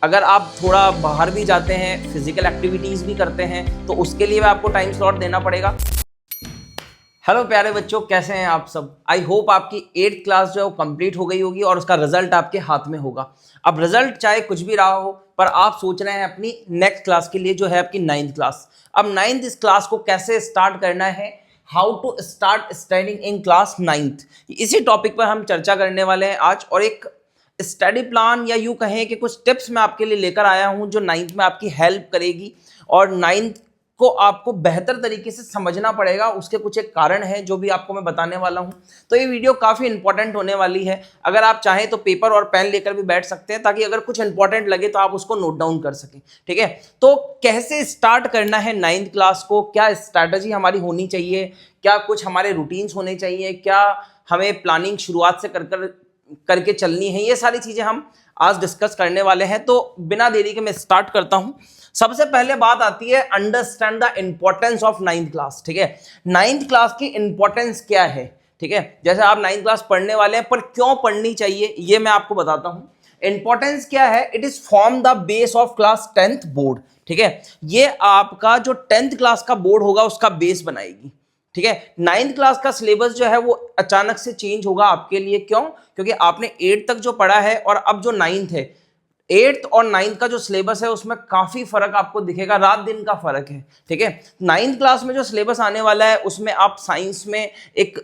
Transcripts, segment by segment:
अगर आप थोड़ा बाहर भी जाते हैं, फिजिकल एक्टिविटीज़ भी करते हैं, तो उसके लिए भी आपको टाइम स्लॉट देना पड़ेगा। हेलो प्यारे बच्चों, कैसे हैं आप सब। आई होप आपकी 8th क्लास जो है वो कंप्लीट हो गई होगी और उसका रिजल्ट आपके हाथ में होगा। अब रिजल्ट चाहे कुछ भी रहा हो, पर आप सोच रहे हैं अपनी नेक्स्ट क्लास के लिए जो है आपकी 9th क्लास। अब 9th इस क्लास को कैसे स्टार्ट करना है, how to start studying in class 9th, इसी टॉपिक पर हम चर्चा करने वाले हैं आज। और एक स्टडी प्लान या यूँ कहें कि कुछ टिप्स मैं आपके लिए लेकर आया हूं जो 9th में आपकी हेल्प करेगी। और 9th को आपको बेहतर तरीके से समझना पड़ेगा, उसके कुछ एक कारण है जो भी आपको मैं बताने वाला हूं। तो ये वीडियो काफ़ी इंपॉर्टेंट होने वाली है। अगर आप चाहें तो पेपर और पेन लेकर भी बैठ सकते हैं, ताकि अगर कुछ इंपॉर्टेंट लगे तो आप उसको नोट डाउन कर सकें। ठीक है, तो कैसे स्टार्ट करना है 9th क्लास को, क्या स्ट्रैटेजी हमारी होनी चाहिए, क्या कुछ हमारे रूटीन्स होने चाहिए, क्या हमें प्लानिंग शुरुआत से करके चलनी है, ये सारी चीज़ें हम आज डिस्कस करने वाले हैं। तो बिना देरी के मैं स्टार्ट करता हूं। सबसे पहले बात आती है understand the importance of 9th class. ठीक है, 9th क्लास की इंपॉर्टेंस क्या है। ठीक है, जैसे आप 9th क्लास पढ़ने वाले हैं, पर क्यों पढ़नी चाहिए ये मैं आपको बताता हूं। इंपॉर्टेंस क्या है, it is form the base of class 10th board. ठीक है, ये आपका जो 10th क्लास का बोर्ड होगा उसका बेस बनाएगी। ठीक है, 9th क्लास का सिलेबस जो है वो अचानक से चेंज होगा आपके लिए। क्यों? क्योंकि आपने 8th तक जो पढ़ा है और अब जो 9th है, 8th और 9th का जो सिलेबस है उसमें काफी फर्क आपको दिखेगा, रात दिन का फर्क है। ठीक है, 9th क्लास में जो सिलेबस आने वाला है उसमें आप साइंस में एक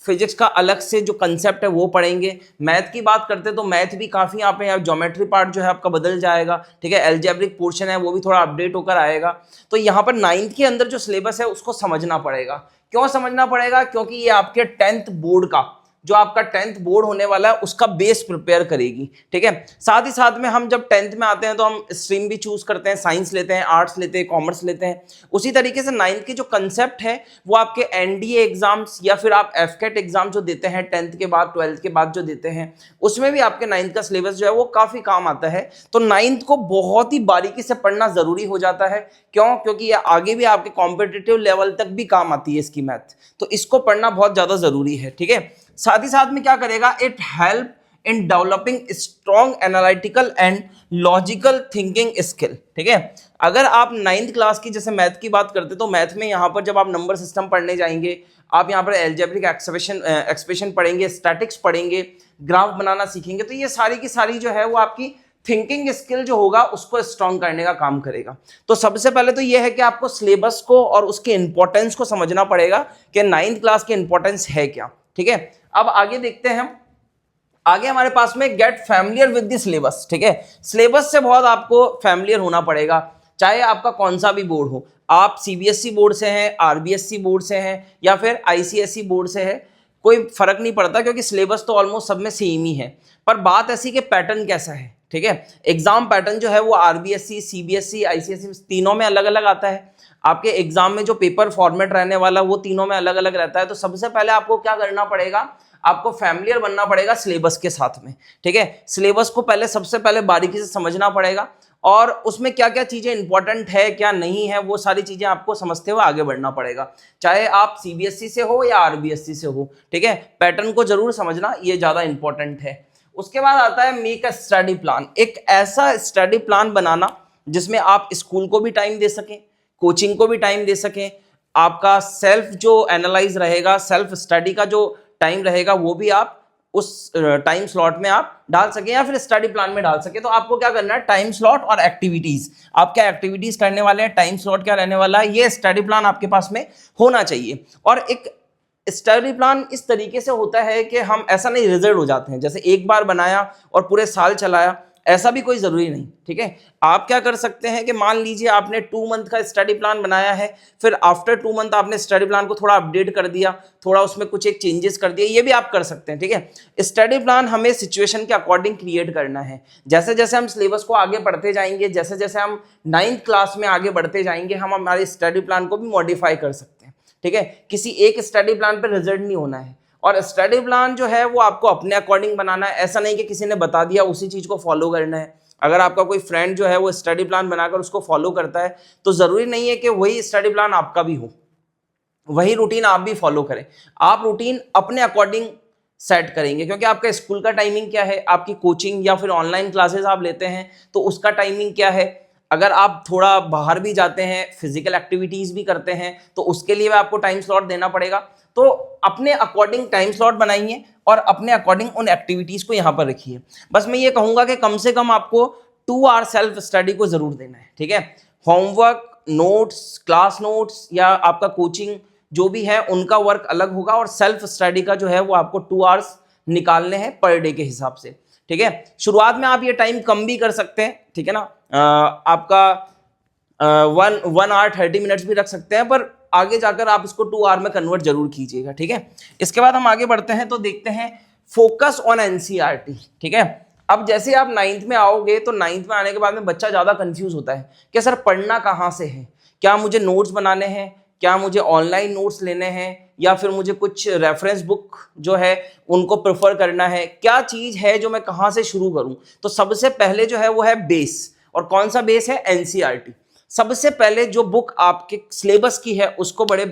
फिजिक्स का अलग से जो कंसेप्ट है वो पढ़ेंगे। मैथ की बात करते हैं तो मैथ भी काफ़ी यहाँ पे ज्योमेट्री पार्ट जो है आपका बदल जाएगा। ठीक है, एल्जेब्रिक पोर्शन है वो भी थोड़ा अपडेट होकर आएगा। तो यहाँ पर 9th के अंदर जो सिलेबस है उसको समझना पड़ेगा। क्यों समझना पड़ेगा? क्योंकि ये आपके 10th बोर्ड का, जो आपका 10th बोर्ड होने वाला है उसका बेस प्रिपेयर करेगी। ठीक है, साथ ही साथ में हम जब 10th में आते हैं तो हम स्ट्रीम भी चूज करते हैं, साइंस लेते हैं, आर्ट्स लेते हैं, कॉमर्स लेते हैं। उसी तरीके से 9th के जो कंसेप्ट है वो आपके एनडीए एग्जाम्स या फिर आप एफकेट एग्जाम जो देते हैं 10th के बाद, 12th के बाद जो देते हैं, उसमें भी आपके 9th का सिलेबस जो है वो काफी काम आता है। तो 9th को बहुत ही बारीकी से पढ़ना जरूरी हो जाता है। क्यों? क्योंकि ये आगे भी आपके कॉम्पिटिटिव लेवल तक भी काम आती है इसकी मैथ, तो इसको पढ़ना बहुत ज्यादा जरूरी है। ठीक है, साथ ही साथ में क्या करेगा, it help in developing strong analytical and logical thinking skill. ठीक है, अगर आप 9th क्लास की जैसे मैथ की बात करते तो मैथ में यहाँ पर जब आप नंबर सिस्टम पढ़ने जाएंगे, आप यहाँ पर एल्जेब्रिक एक्सप्रेशन पढ़ेंगे, स्टैटिक्स पढ़ेंगे, ग्राफ बनाना सीखेंगे, तो ये सारी की सारी जो है वो आपकी थिंकिंग स्किल जो होगा उसको स्ट्रॉन्ग करने का काम करेगा। तो सबसे पहले तो ये है कि आपको सिलेबस को और उसके इंपॉर्टेंस को समझना पड़ेगा कि 9th क्लास की इंपॉर्टेंस है क्या। ठीक है, अब आगे देखते हैं हम। आगे हमारे पास में get familiar with the syllabus. ठीक है, सिलेबस से बहुत आपको फैमिलियर होना पड़ेगा, चाहे आपका कौन सा भी बोर्ड हो। आप सीबीएसई बोर्ड से हैं, आरबीएसई बोर्ड से हैं या फिर आईसीएसई बोर्ड से है, कोई फर्क नहीं पड़ता, क्योंकि सिलेबस तो ऑलमोस्ट सब में सेम ही है। पर बात ऐसी कि पैटर्न कैसा है। ठीक है, एग्जाम पैटर्न जो है वो आरबीएसई, सीबीएसई, आईसीएसई तीनों में अलग अलग आता है। आपके एग्जाम में जो पेपर फॉर्मेट रहने वाला वो तीनों में अलग अलग रहता है। तो सबसे पहले आपको क्या करना पड़ेगा, आपको फैमिलियर बनना पड़ेगा सिलेबस के साथ में। ठीक है, सिलेबस को पहले सबसे पहले बारीकी से समझना पड़ेगा और उसमें क्या क्या चीजें इंपॉर्टेंट है क्या नहीं है वो सारी चीजें आपको समझते हुए आगे बढ़ना पड़ेगा, चाहे आप सीबीएसई से हो या आरबीएसई से हो। ठीक है, पैटर्न को जरूर समझना, ये ज्यादा इंपॉर्टेंट है। उसके बाद आता है मेक अ स्टडी प्लान। एक ऐसा स्टडी प्लान बनाना जिसमें आप स्कूल को भी टाइम दे सकें, कोचिंग को भी टाइम दे सकें, आपका सेल्फ जो एनालाइज रहेगा, सेल्फ स्टडी का जो टाइम रहेगा वो भी आप उस टाइम स्लॉट में आप डाल सकें या फिर स्टडी प्लान में डाल सकें। तो आपको क्या करना है, टाइम स्लॉट और एक्टिविटीज, आप क्या एक्टिविटीज करने वाले हैं, टाइम स्लॉट क्या रहने वाला है, ये स्टडी प्लान आपके पास में होना चाहिए। और एक स्टडी प्लान इस तरीके से होता है कि हम ऐसा नहीं रिजल्ट हो जाते हैं, जैसे एक बार बनाया और पूरे साल चलाया, ऐसा भी कोई जरूरी नहीं। ठीक है, आप क्या कर सकते हैं कि मान लीजिए आपने 2 मंथ का स्टडी प्लान बनाया है, फिर आफ्टर 2 मंथ आपने स्टडी प्लान को थोड़ा अपडेट कर दिया, थोड़ा उसमें कुछ एक चेंजेस कर दिए, ये भी आप कर सकते हैं। ठीक है, स्टडी प्लान हमें सिचुएशन के अकॉर्डिंग क्रिएट करना है। जैसे जैसे हम सिलेबस को आगे बढ़ते जाएंगे, जैसे जैसे हम 9th क्लास में आगे बढ़ते जाएंगे, हम हमारे स्टडी प्लान को भी मॉडिफाई कर सकते हैं। ठीक है, किसी एक स्टडी प्लान पर रिजल्ट नहीं होना है, और स्टडी प्लान जो है वो आपको अपने अकॉर्डिंग बनाना है। ऐसा नहीं कि किसी ने बता दिया उसी चीज को फॉलो करना है। अगर आपका कोई फ्रेंड जो है वो स्टडी प्लान बनाकर उसको फॉलो करता है तो जरूरी नहीं है कि वही स्टडी प्लान आपका भी हो, वही रूटीन आप भी फॉलो करें। आप रूटीन अपने अकॉर्डिंग सेट करेंगे, क्योंकि आपका स्कूल का टाइमिंग क्या है, आपकी कोचिंग या फिर ऑनलाइन क्लासेस आप लेते हैं तो उसका टाइमिंग क्या है। अगर आप थोड़ा बाहर भी जाते हैं, फिजिकल एक्टिविटीज भी करते हैं, तो उसके लिए आपको टाइम स्लॉट देना पड़ेगा। तो अपने अकॉर्डिंग टाइम स्लॉट बनाइए और अपने अकॉर्डिंग उन एक्टिविटीज को यहां पर रखिए। बस मैं ये कहूंगा कि कम से कम आपको 2 आवर सेल्फ स्टडी को जरूर देना है, ठीक है। होमवर्क, नोट्स, क्लास नोट्स या आपका कोचिंग जो भी है उनका वर्क अलग होगा, और सेल्फ स्टडी का जो है वो आपको 2 आवर्स निकालने हैं पर डे के हिसाब से, ठीक है। शुरुआत में आप ये टाइम कम भी कर सकते हैं, ठीक है ना, आपका 1 आवर 30 मिनट्स भी रख सकते हैं, पर आगे जाकर आप इसको 2 आवर में कन्वर्ट जरूर कीजिएगा, ठीक है। इसके बाद हम आगे बढ़ते हैं तो देखते हैं फोकस ऑन एनसीईआरटी, ठीक है। अब जैसे आप 9th में आओगे तो 9th में आने के बाद में बच्चा ज्यादा कंफ्यूज होता है कि सर पढ़ना कहाँ से है, क्या मुझे नोट्स बनाने हैं, क्या मुझे ऑनलाइन नोट्स लेने हैं, या फिर मुझे कुछ रेफरेंस बुक जो है उनको प्रेफर करना है, क्या चीज है जो मैं कहाँ से शुरू करूं। तो सबसे पहले जो है वो है बेस, और कौन सा बेस है, एनसीईआरटी। सबसे पहले जो बुक आपके सिलेबस की है उसको बड़े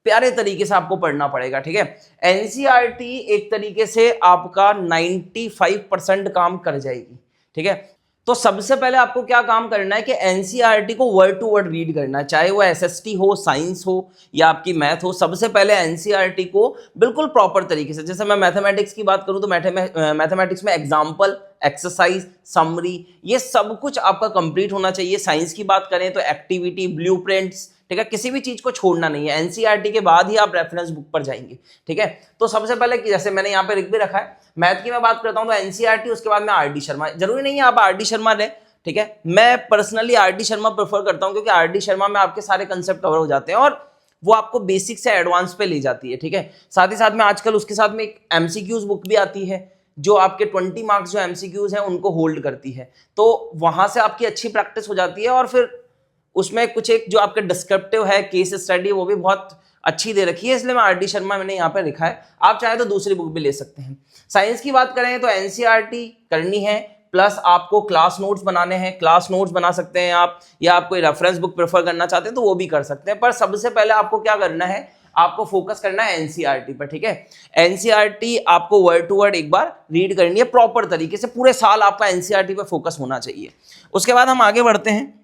प्यारे तरीके से आपको पढ़ना पड़ेगा, ठीक है। एनसीईआरटी एक तरीके से आपका 95% काम कर जाएगी, ठीक है। तो सबसे पहले आपको क्या काम करना है कि एनसीईआरटी को वर्ड टू वर्ड रीड करना है, चाहे वो एसएसटी हो, साइंस हो या आपकी मैथ हो। सबसे पहले एनसीईआरटी को बिल्कुल प्रॉपर तरीके से, जैसे मैं मैथमेटिक्स की बात करूं तो मैथमेटिक्स में एग्जाम्पल, एक्सरसाइज, समरी, ये सब कुछ आपका कंप्लीट होना चाहिए। साइंस की बात करें तो एक्टिविटी, ब्लूप्रिंट्स, ठीक है, किसी भी चीज को छोड़ना नहीं है। एनसीईआरटी के बाद ही आप रेफरेंस बुक पर जाएंगे, ठीक है। तो सबसे पहले जैसे मैंने यहाँ पे लिख भी रखा है, मैथ की मैं बात करता हूँ तो एनसीईआरटी, उसके बाद में आरडी शर्मा। जरूरी नहीं है आप आरडी शर्मा लें, ठीक है। मैं पर्सनली आरडी शर्मा प्रेफर करता हूँ, क्योंकि आरडी शर्मा में आपके सारे कंसेप्ट कवर हो जाते हैं और वो आपको बेसिक से एडवांस पे ले जाती है, ठीक है। साथ ही साथ में आजकल उसके साथ में एक एमसीक्यूज बुक भी आती है जो आपके 20 मार्क्स जो एमसीक्यूज हैं उनको होल्ड करती है, तो वहां से आपकी अच्छी प्रैक्टिस हो जाती है। और फिर उसमें कुछ एक जो आपके डिस्क्रिप्टिव है, केस स्टडी, वो भी बहुत अच्छी दे रखी है, इसलिए मैं आरडी शर्मा मैंने यहाँ पे लिखा है। आप चाहे तो दूसरी बुक भी ले सकते हैं। साइंस की बात करें तो एनसीईआरटी करनी है, प्लस आपको क्लास नोट्स बनाने हैं, क्लास नोट्स बना सकते हैं आप, या आप कोई रेफरेंस बुक प्रेफर करना चाहते हैं तो वो भी कर सकते हैं। पर सबसे पहले आपको क्या करना है, आपको फोकस करना है एनसीईआरटी पर, ठीक है। एनसीईआरटी आपको वर्ड टू वर्ड एक बार रीड करनी है प्रॉपर तरीके से, पूरे साल आपका एनसीईआरटी पे फोकस होना चाहिए। उसके बाद हम आगे बढ़ते हैं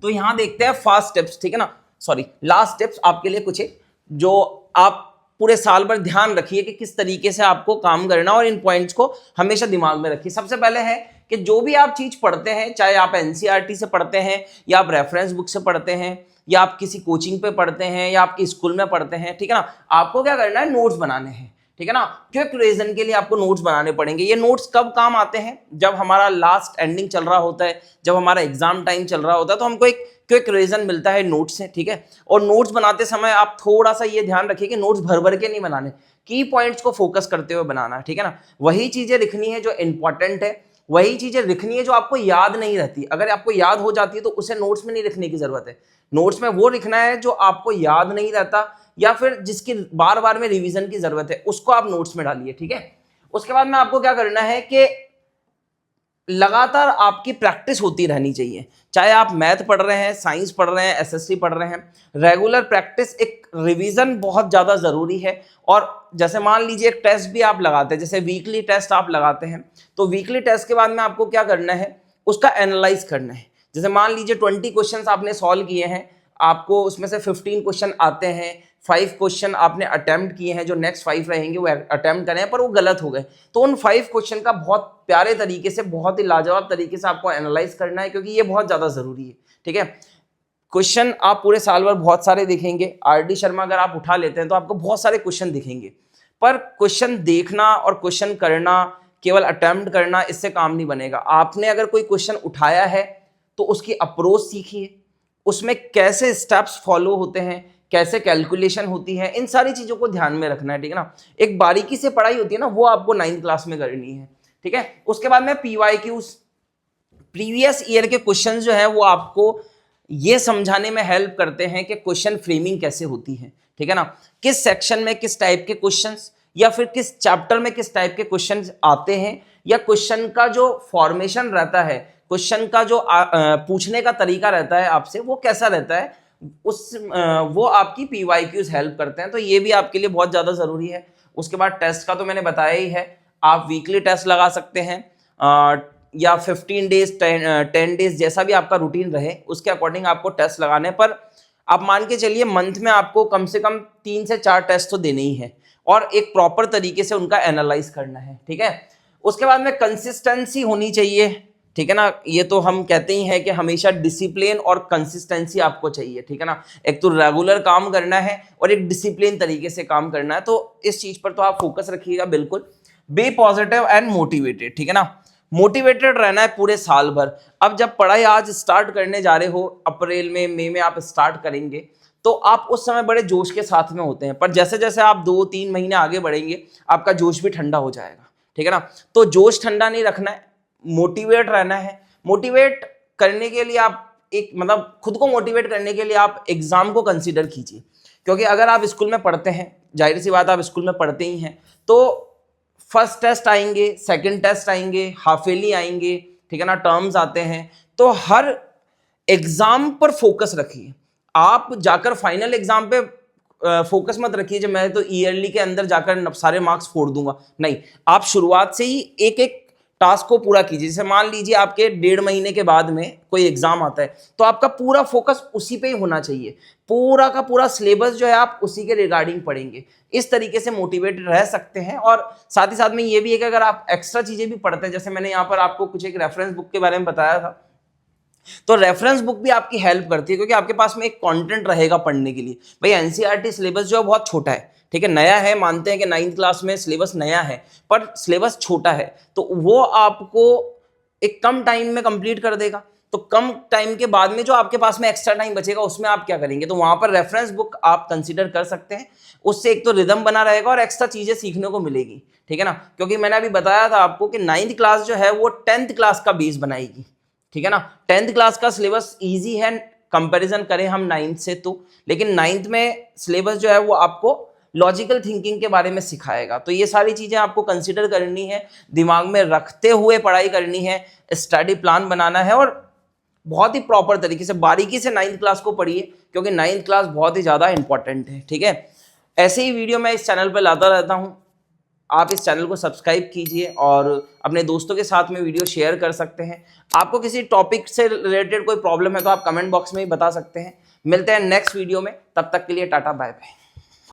तो यहां देखते हैं फास्ट स्टेप्स, ठीक है ना, सॉरी लास्ट स्टेप्स आपके लिए कुछ है जो आप पूरे साल भर ध्यान रखिए कि किस तरीके से आपको काम करना, और इन पॉइंट्स को हमेशा दिमाग में रखिए। सबसे पहले है कि जो भी आप चीज पढ़ते हैं, चाहे आप एनसीईआरटी से पढ़ते हैं या आप रेफरेंस बुक से पढ़ते हैं या आप किसी कोचिंग पे पढ़ते हैं या आपके स्कूल में पढ़ते हैं, ठीक है ना, आपको क्या करना है, नोट्स बनाने हैं, ठीक है ना। क्विक रिवीजन के लिए आपको नोट्स बनाने पड़ेंगे। ये नोट्स कब काम आते हैं, जब हमारा लास्ट एंडिंग चल रहा होता है, जब हमारा एग्जाम टाइम चल रहा होता है, तो हमको एक क्विक रिवीजन मिलता है नोट्स से, ठीक है। और नोट्स बनाते समय आप थोड़ा सा ये ध्यान रखिए कि नोट्स भर भर के नहीं बनाने, की पॉइंट्स को फोकस करते हुए बनाना, ठीक है ना। वही चीजें लिखनी है जो इंपॉर्टेंट है, वही चीजें लिखनी है जो आपको याद नहीं रहती। अगर आपको याद हो जाती है तो उसे नोट्स में नहीं लिखने की जरूरत है। नोट्स में वो लिखना है जो आपको याद नहीं रहता या फिर जिसकी बार बार में रिवीजन की जरूरत है, उसको आप नोट्स में डालिए, ठीक है। उसके बाद में आपको क्या करना है कि लगातार आपकी प्रैक्टिस होती रहनी चाहिए, चाहे आप मैथ पढ़ रहे हैं, साइंस पढ़ रहे हैं, एसएसटी पढ़ रहे हैं, रेगुलर प्रैक्टिस, एक रिवीजन बहुत ज्यादा जरूरी है। और जैसे मान लीजिए एक टेस्ट भी आप लगाते हैं, जैसे वीकली टेस्ट आप लगाते हैं, तो वीकली टेस्ट के बाद में आपको क्या करना है, उसका एनालाइज करना है। जैसे मान लीजिए 20 क्वेश्चन आपने सॉल्व किए हैं, आपको उसमें से 15 क्वेश्चन आते हैं, 5 क्वेश्चन आपने अटेम्प्ट किए हैं, जो नेक्स्ट 5 रहेंगे वो अटेम्प्ट करें पर वो गलत हो गए, तो उन 5 क्वेश्चन का बहुत प्यारे तरीके से, बहुत ही लाजवाब तरीके से आपको एनालाइज करना है, क्योंकि ये बहुत ज्यादा जरूरी है, ठीक है। क्वेश्चन आप पूरे साल भर बहुत सारे देखेंगे, आरडी शर्मा अगर आप उठा लेते हैं तो आपको बहुत सारे क्वेश्चन दिखेंगे, पर क्वेश्चन देखना और क्वेश्चन करना, केवल अटेम्प्ट करना, इससे काम नहीं बनेगा। आपने अगर कोई क्वेश्चन उठाया है तो उसकी अप्रोच सीखिए, उसमें कैसे स्टेप्स फॉलो होते हैं, कैसे कैलकुलेशन होती है, इन सारी चीजों को ध्यान में रखना है, ठीक है ना। एक बारीकी से पढ़ाई होती है ना, वो आपको 9th क्लास में करनी है, ठीक है। उसके बाद में पीवाईक्यूज, प्रीवियस ईयर के क्वेश्चन जो है वो आपको ये समझाने में हेल्प करते हैं कि क्वेश्चन फ्रेमिंग कैसे होती है, ठीक है ना, किस सेक्शन में किस टाइप के क्वेश्चंस या फिर किस चैप्टर में किस टाइप के क्वेश्चंस आते हैं, या क्वेश्चन का जो फॉर्मेशन रहता है, क्वेश्चन का जो पूछने का तरीका रहता है आपसे, वो कैसा रहता है, वो आपकी पीवाईक्यूज हेल्प करते हैं, तो ये भी आपके लिए बहुत ज्यादा जरूरी है। उसके बाद टेस्ट का तो मैंने बताया ही है, आप वीकली टेस्ट लगा सकते हैं या 15 डेज 10 डेज जैसा भी आपका रूटीन रहे उसके अकॉर्डिंग आपको टेस्ट लगाने, पर आप मान के चलिए मंथ में आपको कम से कम 3 से 4 टेस्ट तो देने ही है और एक प्रॉपर तरीके से उनका एनालाइज करना है, ठीक है। उसके बाद में कंसिस्टेंसी होनी चाहिए, ठीक है ना। ये तो हम कहते ही हैं कि हमेशा डिसिप्लिन और कंसिस्टेंसी आपको चाहिए, ठीक है ना। एक तो रेगुलर काम करना है और एक डिसिप्लिन तरीके से काम करना है, तो इस चीज पर तो आप फोकस रखिएगा बिल्कुल। बी पॉजिटिव एंड मोटिवेटेड, ठीक है ना। मोटिवेटेड रहना है पूरे साल भर। अब जब पढ़ाई आज स्टार्ट करने जा रहे हो, अप्रैल में मई में आप स्टार्ट करेंगे, तो आप उस समय बड़े जोश के साथ में होते हैं, पर जैसे जैसे आप 2-3 महीने आगे बढ़ेंगे आपका जोश भी ठंडा हो जाएगा, ठीक है ना। तो जोश ठंडा नहीं रखना है, मोटिवेट रहना है। मोटिवेट करने के लिए आप एक मतलब खुद को मोटिवेट करने के लिए आप एग्जाम को कंसीडर कीजिए, क्योंकि अगर आप स्कूल में पढ़ते हैं, जाहिर सी बात आप स्कूल में पढ़ते ही हैं, तो फर्स्ट टेस्ट आएंगे, सेकंड टेस्ट आएंगे, हाफ ईयरली आएंगे, ठीक है ना, टर्म्स आते हैं, तो हर एग्जाम पर फोकस रखिए। आप जाकर फाइनल एग्जाम पे फोकस मत रखिए जब मैं तो ईयरली के अंदर जाकर सारे मार्क्स फोड़ दूंगा, नहीं। आप शुरुआत से ही एक एक टास्क को पूरा कीजिए। जैसे मान लीजिए आपके 1.5 महीने के बाद में कोई एग्जाम आता है, तो आपका पूरा फोकस उसी पे ही होना चाहिए, पूरा का पूरा सिलेबस जो है आप उसी के रिगार्डिंग पढ़ेंगे। इस तरीके से मोटिवेटेड रह सकते हैं। और साथ ही साथ में ये भी है कि अगर आप एक्स्ट्रा चीजें भी पढ़ते हैं, जैसे मैंने यहाँ पर आपको कुछ एक रेफरेंस बुक के बारे में बताया था, तो रेफरेंस बुक भी आपकी हेल्प करती है, क्योंकि आपके पास में एक कंटेंट रहेगा पढ़ने के लिए। भाई एनसीईआरटी सिलेबस जो है बहुत छोटा है, ठीक है, नया है, मानते हैं कि 9th क्लास में सिलेबस नया है, पर सिलेबस छोटा है, तो वो आपको एक कम टाइम में कंप्लीट कर देगा। तो कम टाइम के बाद में जो आपके पास में एक्स्ट्रा टाइम बचेगा उसमें आप क्या करेंगे, तो वहां पर रेफरेंस बुक आप कंसीडर कर सकते हैं। उससे एक तो रिदम बना रहेगा और एक्स्ट्रा चीजें सीखने को मिलेगी, ठीक है ना। क्योंकि मैंने अभी बताया था आपको कि 9th क्लास जो है वो 10th क्लास का बेस बनाएगी, ठीक है ना। 10th क्लास का सिलेबस इजी है कंपैरिजन करें हम 9th से, तो लेकिन 9th में सिलेबस जो है वो आपको लॉजिकल थिंकिंग के बारे में सिखाएगा। तो ये सारी चीजें आपको कंसीडर करनी है, दिमाग में रखते हुए पढ़ाई करनी है, स्टडी प्लान बनाना है और बहुत ही प्रॉपर तरीके से बारीकी से 9th क्लास को पढ़िए, क्योंकि 9th क्लास बहुत ही ज्यादा इंपॉर्टेंट है, ठीक है। ऐसे ही वीडियो मैं इस चैनल पर लाता रहता हूं, आप इस चैनल को सब्सक्राइब कीजिए और अपने दोस्तों के साथ में वीडियो शेयर कर सकते हैं। आपको किसी टॉपिक से रिलेटेड कोई प्रॉब्लम है तो आप कमेंट बॉक्स में ही बता सकते हैं। मिलते हैं नेक्स्ट वीडियो में, तब तक के लिए टाटा बाय बाय।